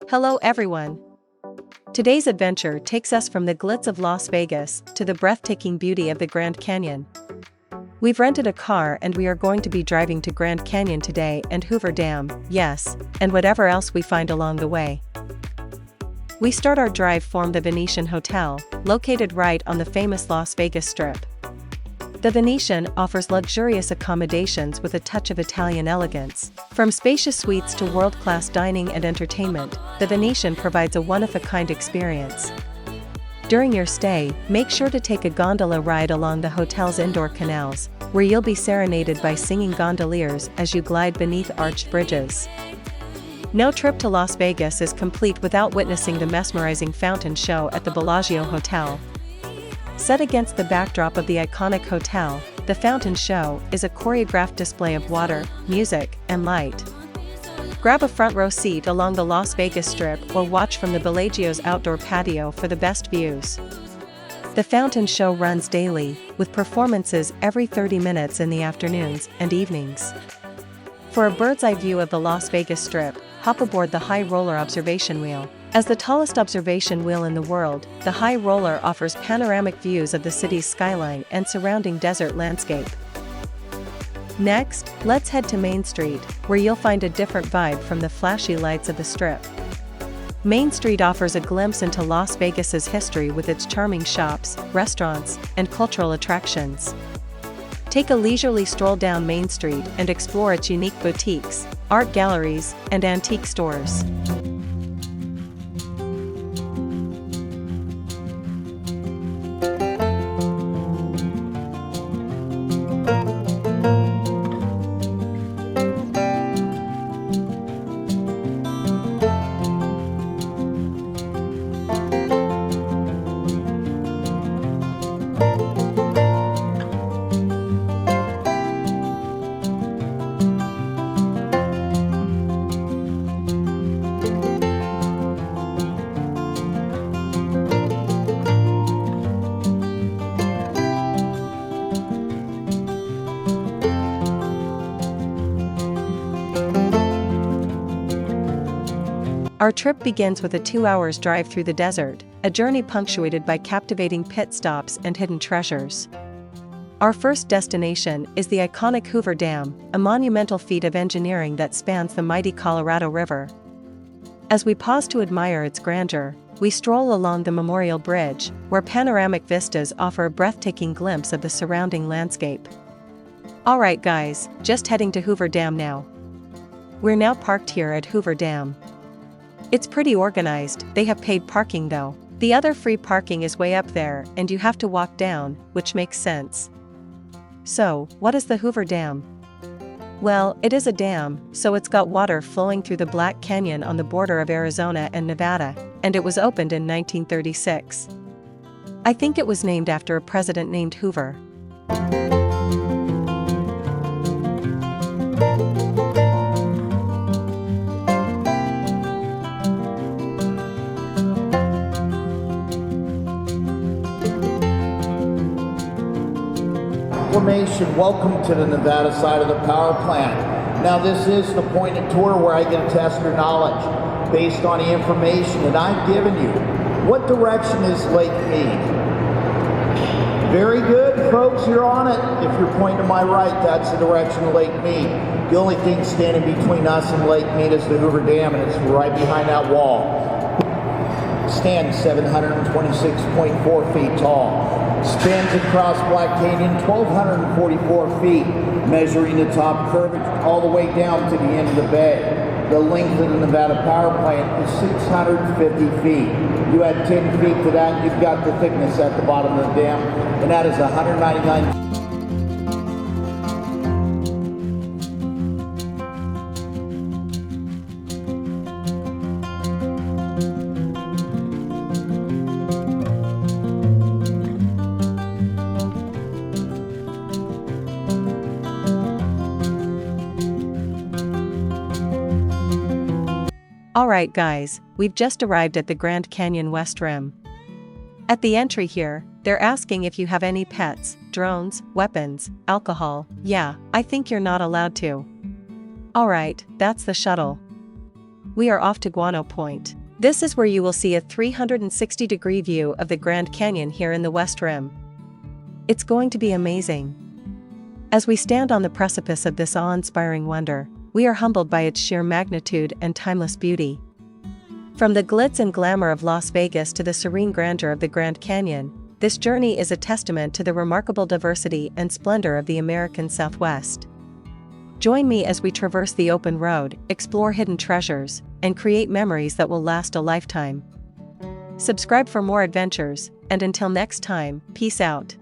Hello everyone! Today's adventure takes us from the glitz of Las Vegas to the breathtaking beauty of the Grand Canyon. We've rented a car and we are going to be driving to Grand Canyon today and Hoover Dam, yes, and whatever else we find along the way. We start our drive from the Venetian Hotel, located right on the famous Las Vegas Strip. The Venetian offers luxurious accommodations with a touch of Italian elegance. From spacious suites to world-class dining and entertainment, the Venetian provides a one-of-a-kind experience. During your stay, make sure to take a gondola ride along the hotel's indoor canals, where you'll be serenaded by singing gondoliers as you glide beneath arched bridges. No trip to Las Vegas is complete without witnessing the mesmerizing fountain show at the Bellagio Hotel. Set against the backdrop of the iconic hotel, the fountain show is a choreographed display of water, music, and light. Grab a front row seat along the Las Vegas Strip or watch from the Bellagio's outdoor patio for the best views. The fountain show runs daily, with performances every 30 minutes in the afternoons and evenings. For a bird's-eye view of the Las Vegas Strip, hop aboard the High Roller observation wheel. As the tallest observation wheel in the world, the High Roller offers panoramic views of the city's skyline and surrounding desert landscape. Next, let's head to Main Street, where you'll find a different vibe from the flashy lights of the Strip. Main Street offers a glimpse into Las Vegas's history with its charming shops, restaurants, and cultural attractions. Take a leisurely stroll down Main Street and explore its unique boutiques, art galleries, and antique stores. Our trip begins with a 2-hour drive through the desert, a journey punctuated by captivating pit stops and hidden treasures. Our first destination is the iconic Hoover Dam, a monumental feat of engineering that spans the mighty Colorado River. As we pause to admire its grandeur, we stroll along the Memorial Bridge, where panoramic vistas offer a breathtaking glimpse of the surrounding landscape. Alright guys, just heading to Hoover Dam now. We're now parked here at Hoover Dam. It's pretty organized, they have paid parking though. The other free parking is way up there and you have to walk down, which makes sense. So, what is the Hoover Dam? Well, it is a dam, so it's got water flowing through the Black Canyon on the border of Arizona and Nevada, and it was opened in 1936. I think it was named after a president named Hoover. Welcome to the Nevada side of the power plant. Now this is the pointed tour where I get to test your knowledge based on the information that I've given you. What direction is Lake Mead? Very good, folks, you're on it. If you're pointing to my right, that's the direction of Lake Mead. The only thing standing between us and Lake Mead is the Hoover Dam, and it's right behind that wall. It stands 726.4 feet tall. Spans across Black Canyon 1,244 feet, measuring the top curvature all the way down to the end of the bay. The length of the Nevada power plant is 650 feet. You add 10 feet to that, you've got the thickness at the bottom of the dam, and that is 199. Alright guys, we've just arrived at the Grand Canyon West Rim. At the entry here, they're asking if you have any pets, drones, weapons, alcohol. Yeah, I think you're not allowed to. Alright, that's the shuttle. we are off to Guano Point. This is where you will see a 360-degree view of the Grand Canyon here in the West Rim. It's going to be amazing. As we stand on the precipice of this awe-inspiring wonder, we are humbled by its sheer magnitude and timeless beauty. From the glitz and glamour of Las Vegas to the serene grandeur of the Grand Canyon, this journey is a testament to the remarkable diversity and splendor of the American Southwest. Join me as we traverse the open road, explore hidden treasures, and create memories that will last a lifetime. Subscribe for more adventures, and until next time, peace out.